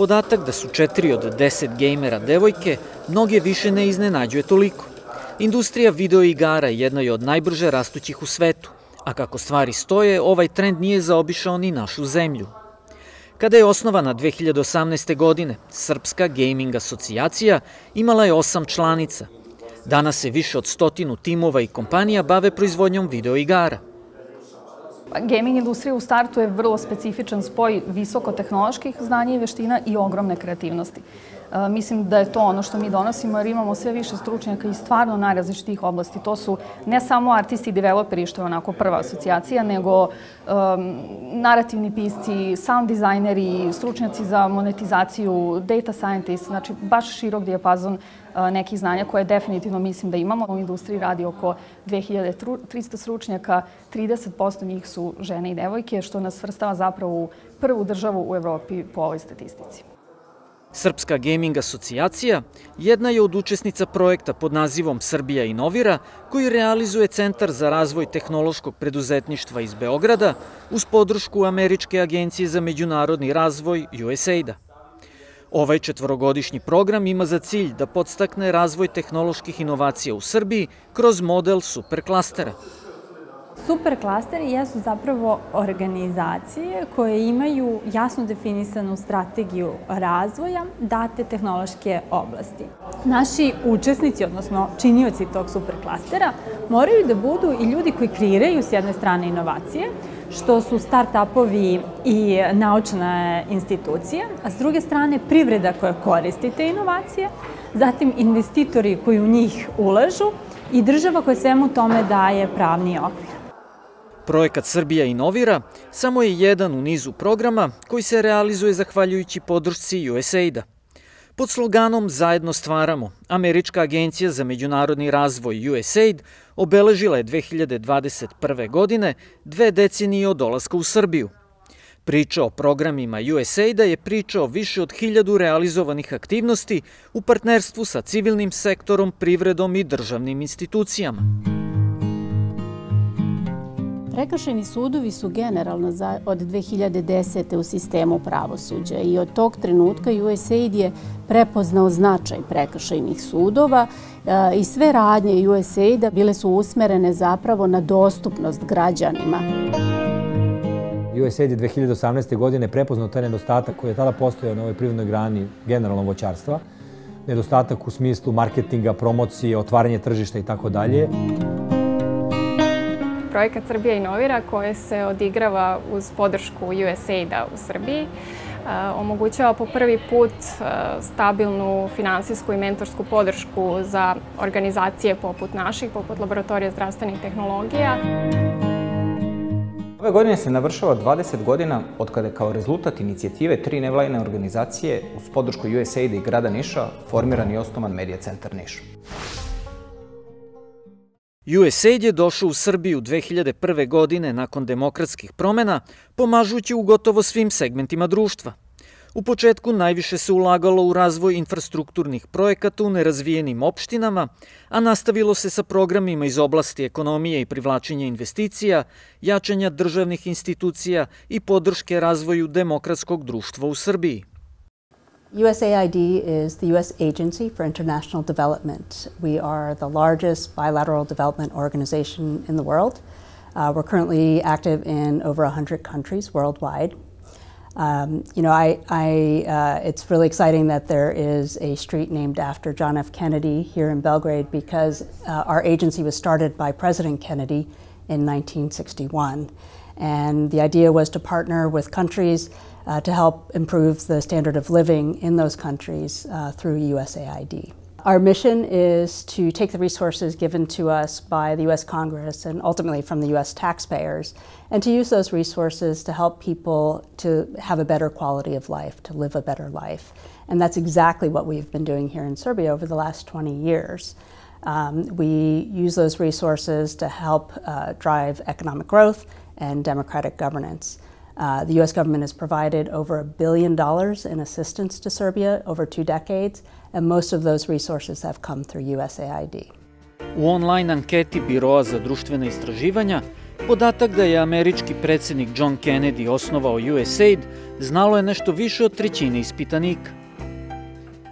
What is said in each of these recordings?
Podatak da su 4 od 10 gejmera devojke mnoge više ne iznenađuje toliko. Industrija videoigara jedna je od najbrže rastućih u svetu, a kako stvari stoje, ovaj trend nije zaobišao ni našu zemlju. Kada je osnovana 2018. godine, Srpska gaming asocijacija imala je 8 članica. Danas se više od 100 timova i kompanija bave proizvodnjom videoigara. Gaming industrija u startu je vrlo specifičan spoj visokotehnoloških znanja i veština i ogromne kreativnosti. Mislim da je to ono što mi donosimo jer imamo sve više stručnjaka i stvarno najrazličitih oblasti. To su ne samo artisti i developeri, što je onako prva asocijacija, nego narativni pisci, sound dizajneri, stručnjaci za monetizaciju, data scientists, znači baš širok dijapazon nekih znanja koje definitivno mislim da imamo. U industriji radi oko 2300 stručnjaka, 30% njih su žene i devojke, što nas svrstava zapravo u prvu državu u Evropi po ovoj statistici. Srpska gaming asocijacija jedna je od učesnica projekta pod nazivom Srbija inovira, koji realizuje Centar za razvoj tehnološkog preduzetništva iz Beograda uz podršku Američke agencije za međunarodni razvoj USAID-a. Ovaj 4-godišnji program ima za cilj da podstakne razvoj tehnoloških inovacija u Srbiji kroz model superklastera. Superklasteri jesu zapravo organizacije koje imaju jasno definisanu strategiju razvoja date tehnološke oblasti. Naši učesnici, odnosno činioci tog superklastera, moraju da budu i ljudi koji kreiraju s jedne strane inovacije, što su start-upovi i naučne institucije, a s druge strane privreda koja koristi te inovacije, zatim investitori koji u njih ulažu i država koja svemu tome daje pravni okvir. Projekat Srbija inovira samo je jedan u nizu programa koji se realizuje zahvaljujući podršci USAID-a. Pod sloganom Zajedno stvaramo, Američka agencija za međunarodni razvoj USAID obeležila je 2021. godine 2 decenije od dolaska u Srbiju. Priča o programima USAID-a je priča o više od 1000 realizovanih aktivnosti u partnerstvu sa civilnim sektorom, privredom i državnim institucijama. Prekršajni sudovi su generalno od 2010. u sistemu pravosuđa i od tog trenutka USAID je prepoznao značaj prekršajnih sudova i sve radnje USAID-a bile su usmerene zapravo na dostupnost građanima. USAID je 2018. godine prepoznao taj nedostatak koji je tada postojao na ovoj privrednoj grani generalno voćarstva. Nedostatak u smislu marketinga, promocije, otvaranje tržišta i tako dalje. Projekat Srbija inovira koji se odigrava uz podršku USAID-a u Srbiji omogućava po prvi put stabilnu finansijsku i mentorsku podršku za organizacije poput naših, poput Laboratorija zdravstvenih tehnologija. Ove godine se navršava 20 godina od kada je kao rezultat inicijative 3 nevladine organizacije uz podršku USAID-a i grada Niša formiran i osnovan Medija centar Niš. USAID je došao u Srbiju 2001. godine nakon demokratskih promena, pomažući u gotovo svim segmentima društva. U početku najviše se ulagalo u razvoj infrastrukturnih projekata u nerazvijenim opštinama, a nastavilo se sa programima iz oblasti ekonomije i privlačenja investicija, jačanja državnih institucija i podrške razvoju demokratskog društva u Srbiji. USAID is the U.S. Agency for International Development. We are the largest bilateral development organization in the world. We're currently active in over 100 countries worldwide. It's really exciting that there is a street named after John F. Kennedy here in Belgrade because our agency was started by President Kennedy in 1961. And the idea was to partner with countries to help improve the standard of living in those countries through USAID. Our mission is to take the resources given to us by the U.S. Congress and ultimately from the U.S. taxpayers and to use those resources to help people to have a better quality of life, to live a better life. And that's exactly what we've been doing here in Serbia over the last 20 years. We use those resources to help drive economic growth and democratic governance. The U.S. government has provided over $1 billion in assistance to Serbia over 2 decades, and most of those resources have come through USAID. U online anketi Biroa za društvena istraživanja Podatak da je američki predsjednik John Kennedy osnovao USAID znalo je nešto više od trećine ispitanika.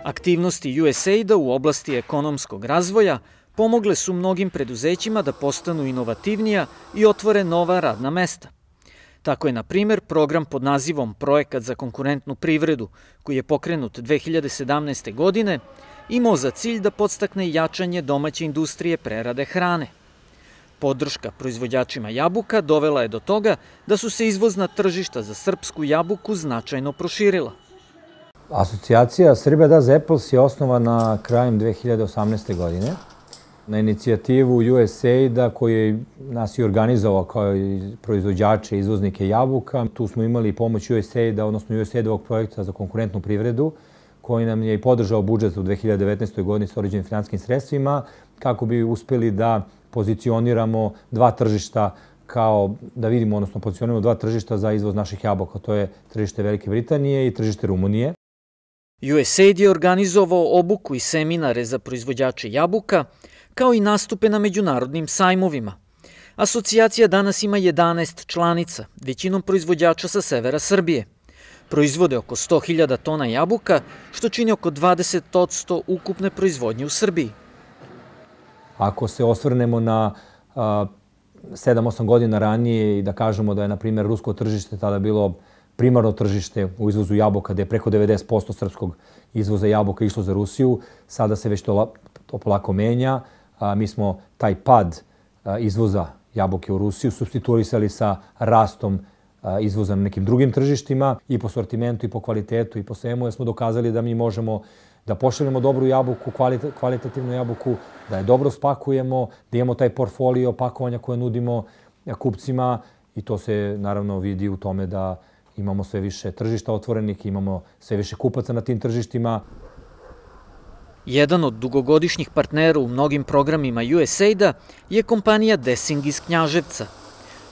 Aktivnosti USAID-a u oblasti ekonomskog razvoja pomogle su mnogim preduzećima da postanu inovativnija i otvore nova radna mesta. Tako je, na primjer, program pod nazivom Projekat za konkurentnu privredu, koji je pokrenut 2017. godine, imao za cilj da podstakne jačanje domaće industrije prerade hrane. Podrška proizvođačima jabuka dovela je do toga da su se izvozna tržišta za srpsku jabuku značajno proširila. Asocijacija Serbia Does Apples je osnovana krajem 2018. godine na inicijativu USAID-a koji je nas i organizovao kao i proizvođače i izvoznike jabuka. Tu smo imali pomoć USAID-a, odnosno USAID-ovog projekta za konkurentnu privredu, koji nam je i podržao budžet u 2019. godini s određenim finansijskim sredstvima, kako bi uspeli da pozicioniramo dva tržišta pozicioniramo dva tržišta za izvoz naših jabuka. To je tržište Velike Britanije i tržište Rumunije. USAID je organizovao obuku i seminare za proizvođače jabuka, kao i nastupe na međunarodnim sajmovima. Asocijacija danas ima 11 članica, većinom proizvođača sa severa Srbije. Proizvode oko 100.000 tona jabuka, što čini oko 20% ukupne proizvodnje u Srbiji. Ako se osvrnemo na 7-8 godina ranije i da kažemo da je, na primjer, rusko tržište tada bilo primarno tržište u izvozu jabuka, gde je preko 90% srpskog izvoza jabuka išlo za Rusiju, sada se već to polako menja. Mi smo taj pad izvoza jabuke u Rusiju supstituisali sa rastom izvoza na nekim drugim tržištima i po sortimentu i po kvalitetu i po svemu, jer smo dokazali da mi možemo da pošaljemo dobru jabuku, kvalitativnu jabuku, da je dobro spakujemo, da imamo taj portfolio pakovanja koje nudimo kupcima i to se naravno vidi u tome da imamo sve više tržišta otvorenih, imamo sve više kupaca na tim tržištima. Jedan od dugogodišnjih partnera u mnogim programima USAID-a je kompanija Dessing iz Knjaževca.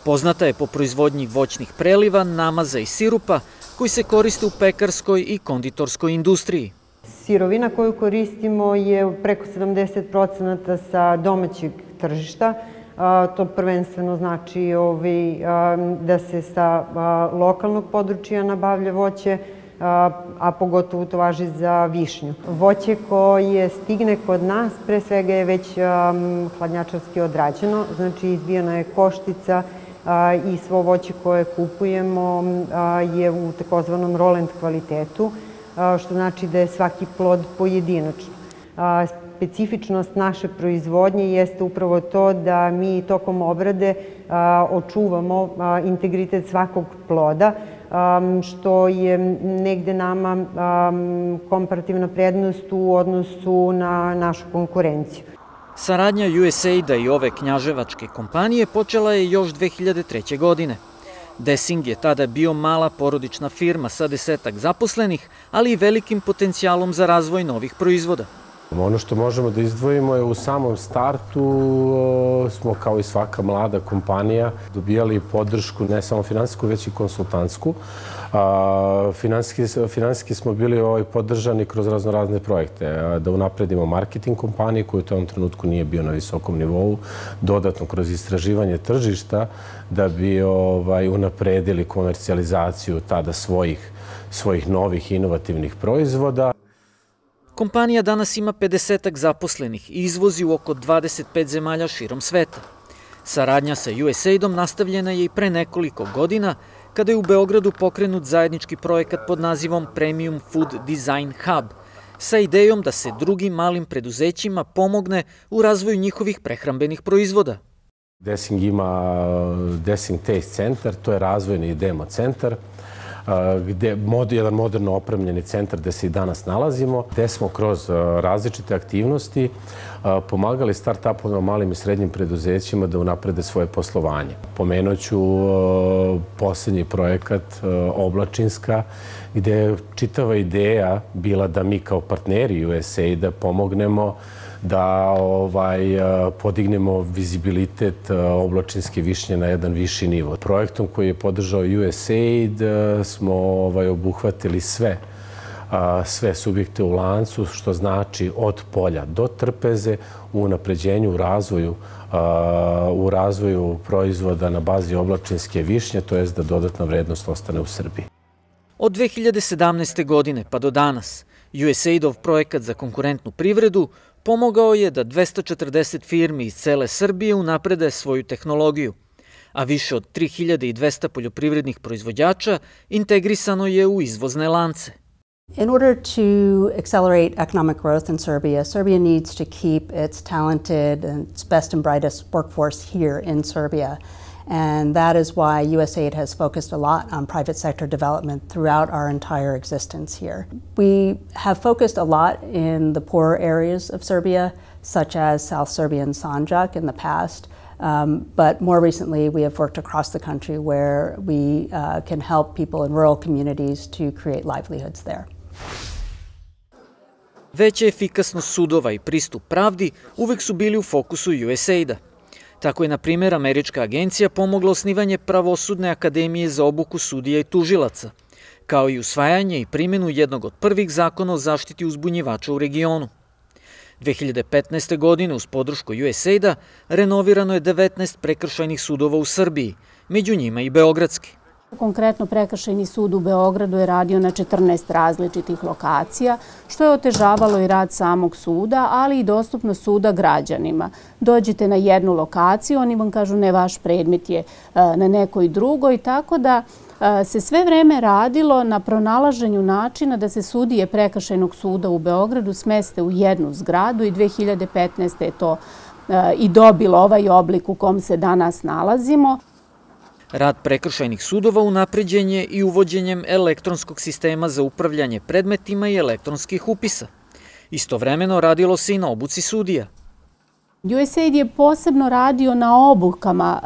Poznata je po proizvodnji voćnih preliva, namaza i sirupa koji se koriste u pekarskoj i konditorskoj industriji. Sirovina koju koristimo je preko 70% sa domaćeg tržišta. To prvenstveno znači da se sa lokalnog područja nabavlja voće, a pogotovo to važi za višnju. Voće koje stigne kod nas, pre svega je već hladnjačarski odrađeno, znači izbijena je koštica i svo voće koje kupujemo je u takozvanom roll-and kvalitetu, što znači da je svaki plod pojedinačno. Specifičnost naše proizvodnje jeste upravo to da mi tokom obrade očuvamo integritet svakog ploda, što je negde nama komparativna prednost u odnosu na našu konkurenciju. Saradnja USAID-a i ove knjaževačke kompanije počela je još 2003. godine. Dessing je tada bio mala porodična firma sa 10-ak zaposlenih, ali i velikim potencijalom za razvoj novih proizvoda. Ono što možemo da izdvojimo je u samom startu smo kao i svaka mlada kompanija dobijali podršku ne samo finansijsku, već i konsultantsku. Finansijski smo bili podržani kroz razne projekte. Da unapredimo marketing kompanije koji u tom trenutku nije bio na visokom nivou, dodatno kroz istraživanje tržišta da bi unapredili komercijalizaciju tada svojih novih inovativnih proizvoda. Kompanija danas ima 50-ak zaposlenih i izvozi u oko 25 zemalja širom sveta. Saradnja sa USAID-om nastavljena je i pre nekoliko godina, kada je u Beogradu pokrenut zajednički projekat pod nazivom Premium Food Design Hub, sa idejom da se drugim malim preduzećima pomogne u razvoju njihovih prehrambenih proizvoda. Dessing ima Dessing Taste Center, to je razvojni demo centar, jedan moderno opremljeni centar gde se i danas nalazimo, gde smo kroz različite aktivnosti pomagali start-upovima, malim i srednjim preduzećima da unaprede svoje poslovanje. Pomenuću poslednji projekat Oblačinska, gde je čitava ideja bila da mi kao partneri USAID-a pomognemo da podignemo vizibilitet oblačinske višnje na jedan viši nivo. Projektom koji je podržao USAID smo obuhvatili sve sve subjekte u lancu, što znači od polja do trpeze u unapređenju, u razvoju proizvoda na bazi oblačinske višnje, to jest da dodatna vrednost ostane u Srbiji. Od 2017. godine pa do danas, USAID-ov projekat za konkurentnu privredu pomogao je da 240 firmi iz cele Srbije unaprede svoju tehnologiju, a više od 3200 poljoprivrednih proizvođača integrisano je u izvozne lance. In order to accelerate economic growth in Serbia, Serbia needs to keep its talented and its best and brightest workforce here in Serbia. And that is why USAID has focused a lot on private sector development throughout our entire existence here. We have focused a lot in the poorer areas of Serbia, such as South Serbia and Sandžak in the past. But more recently, we have worked across the country where we can help people in rural communities to create livelihoods there. Veća efikasnost sudova i pristup pravdi uvek su bili u fokusu USAID-a. Tako je, na primjer, Američka agencija pomogla osnivanje Pravosudne akademije za obuku sudija i tužilaca, kao i usvajanje i primjenu jednog od prvih zakona o zaštiti uzbunjivača u regionu. 2015. godine uz podršku USAID-a renovirano je 19 prekršajnih sudova u Srbiji, među njima i beogradski. Konkretno, Prekršajni sud u Beogradu je radio na 14 različitih lokacija, što je otežavalo i rad samog suda, ali i dostupnost suda građanima. Dođete na jednu lokaciju, oni vam kažu ne, vaš predmet je na nekoj drugoj, tako da se sve vreme radilo na pronalaženju načina da se sudije Prekršajnog suda u Beogradu smeste u jednu zgradu i 2015. je to i dobilo ovaj oblik u kom se danas nalazimo. Rad prekršajnih sudova unapređen je i uvođenjem elektronskog sistema za upravljanje predmetima i elektronskih upisa. Istovremeno radilo se i na obuci sudija. USAID je posebno radio na obukama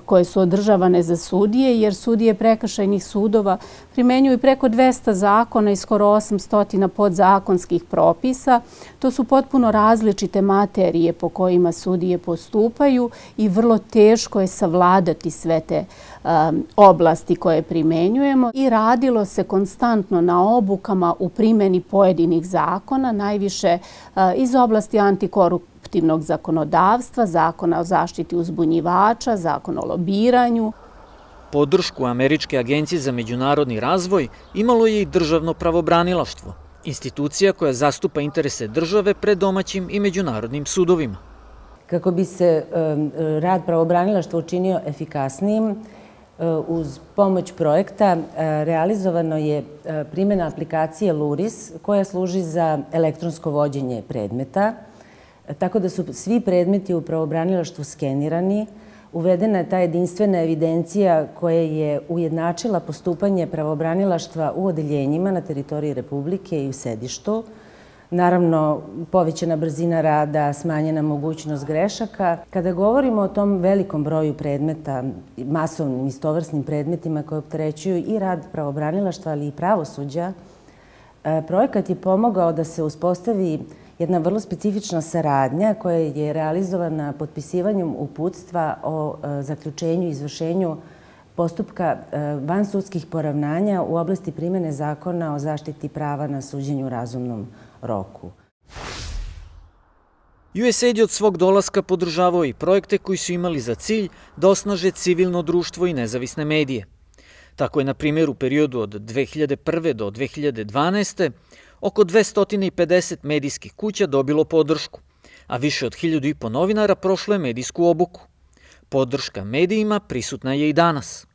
koje su održavane za sudije, jer sudije prekršajnih sudova primenjuju preko 200 zakona i skoro 800 podzakonskih propisa. To su potpuno različite materije po kojima sudije postupaju i vrlo teško je savladati sve te oblasti koje primenjujemo. I radilo se konstantno na obukama u primjeni pojedinih zakona, najviše iz oblasti antikorupcije, zakonodavstva, zakona o zaštiti uzbunjivača, zakona o lobiranju. Podršku Američke agencije za međunarodni razvoj imalo je i državno pravobranilaštvo, institucija koja zastupa interese države pred domaćim i međunarodnim sudovima. Kako bi se rad pravobranilaštva učinio efikasnijim, uz pomoć projekta realizovano je primjena aplikacije LURIS, koja služi za elektronsko vođenje predmeta, tako da su svi predmeti u pravobranilaštvu skenirani. Uvedena je ta jedinstvena evidencija koja je ujednačila postupanje pravobranilaštva u odeljenjima na teritoriji Republike i u sedištu. Naravno, povećana brzina rada, smanjena mogućnost grešaka. Kada govorimo o tom velikom broju predmeta, masovnim istovrsnim predmetima koje opterećuju i rad pravobranilaštva, ali i pravosuđa, projekat je pomogao da se uspostavi jedna vrlo specifična saradnja koja je realizovana potpisivanjem uputstva o zaključenju i izvršenju postupka vansudskih poravnanja u oblasti primjene zakona o zaštiti prava na suđenju u razumnom roku. USAID je od svog dolaska podržavao i projekte koji su imali za cilj da osnaže civilno društvo i nezavisne medije. Tako je, na primjer, u periodu od 2001. do 2012. oko 250 medijskih kuća dobilo podršku, a više od 1500 novinara prošlo je medijsku obuku. Podrška medijima prisutna je i danas.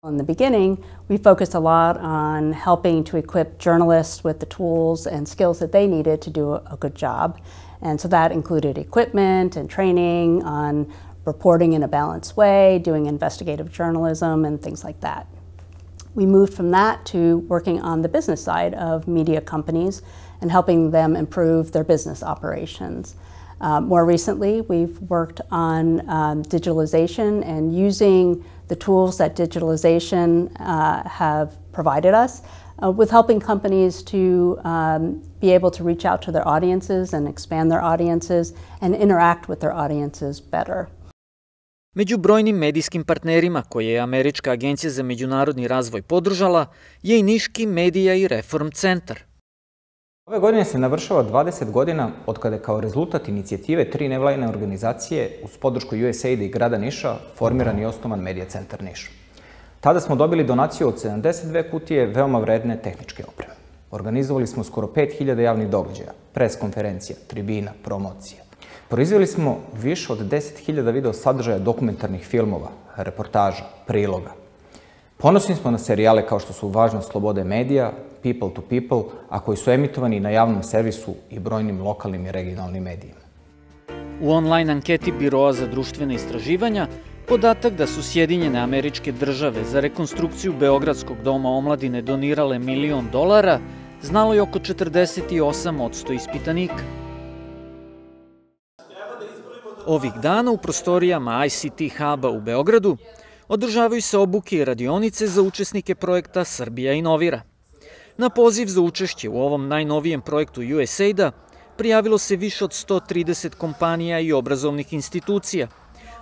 In the beginning, we focused a lot on helping to equip journalists with the tools and skills that they needed to do a good job. And so that included equipment and training on reporting in a balanced way, doing investigative journalism and things like that. We moved from that to working on the business side of media companies and helping them improve their business operations. More recently, we've worked on digitalization and using the tools that digitalization have provided us with helping companies to be able to reach out to their audiences and expand their audiences and interact with their audiences better. Među brojnim medijskim partnerima koje je Američka agencija za međunarodni razvoj podržala je i Niški Medija i Reform centar. Ove godine se navršava 20 godina od kada je kao rezultat inicijative 3 nevladine organizacije uz podršku USAID-a i grada Niša formiran i osnovan Medija centar Niš. Tada smo dobili donaciju od 72 kutije veoma vredne tehničke opreme. Organizovali smo skoro 5000 javnih događaja, pres konferencija, tribina, promocija. Proizveli smo više od 10.000 video sadržaja dokumentarnih filmova, reportaža, priloga. Ponosni smo na serijale kao što su Važnost slobode medija, People to People, a koji su emitovani na javnom servisu i brojnim lokalnim i regionalnim medijima. U online anketi Biroa za društvene istraživanja podatak da su Sjedinjene Američke Države za rekonstrukciju Beogradskog doma omladine donirale $1 milion znalo je oko 48% ispitanika. Ovih dana u prostorijama ICT Huba u Beogradu održavaju se obuke i radionice za učesnike projekta Srbija inovira. Na poziv za učešće u ovom najnovijem projektu USAID-a prijavilo se više od 130 kompanija i obrazovnih institucija,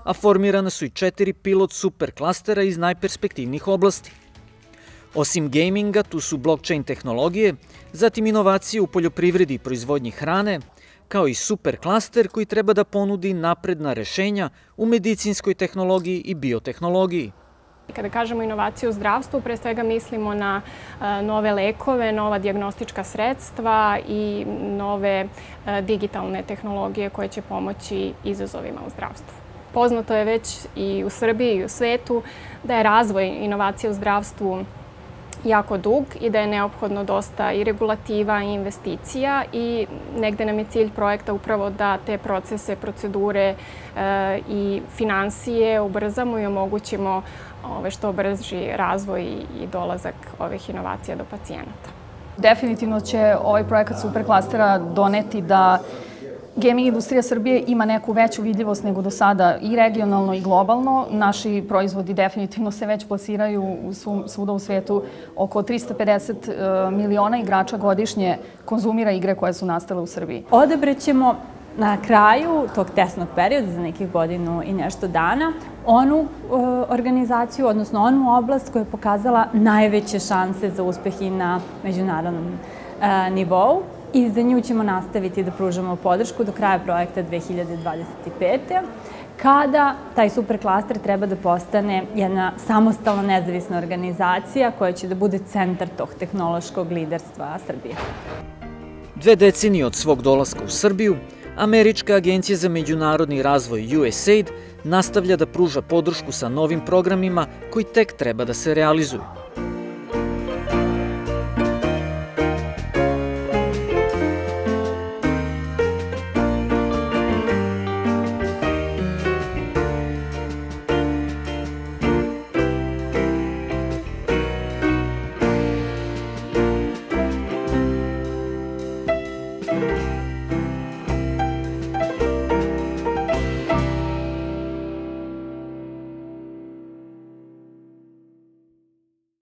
a formirana su i 4 pilot super klastera iz najperspektivnijih oblasti. Osim gaminga, tu su blockchain tehnologije, zatim inovacije u poljoprivredi i proizvodnji hrane, kao i super klaster koji treba da ponudi napredna rešenja u medicinskoj tehnologiji i biotehnologiji. Kada kažemo inovacije u zdravstvu, pre svega mislimo na nove lekove, nova dijagnostička sredstva i nove digitalne tehnologije koje će pomoći izazovima u zdravstvu. Poznato je već i u Srbiji i u svetu da je razvoj inovacije u zdravstvu jako dug i da je neophodno dosta i regulativa i investicija i negde nam je cilj projekta upravo da te procese, procedure i finansije ubrzamo i omogućimo što brži razvoj i dolazak ovih inovacija do pacijenata. Definitivno će ovaj projekat Superklastera doneti da gaming industrija Srbije ima neku veću vidljivost nego do sada i regionalno i globalno. Naši proizvodi definitivno se već plasiraju svuda u svetu. Oko 350 miliona igrača godišnje konzumira igre koje su nastale u Srbiji. Odabrat ćemo na kraju tog testnog perioda, za nekih godinu i nešto dana, onu organizaciju, odnosno onu oblast koja je pokazala najveće šanse za uspeh i na međunarodnom nivou. I za nju ćemo nastaviti da pružamo podršku do kraja projekta 2025. kada taj superklaster treba da postane jedna samostalna nezavisna organizacija koja će da bude centar tog tehnološkog liderstva Srbije. 2 decenije od svog dolaska u Srbiju, Američka agencija za međunarodni razvoj USAID nastavlja da pruža podršku sa novim programima koji tek treba da se realizuju.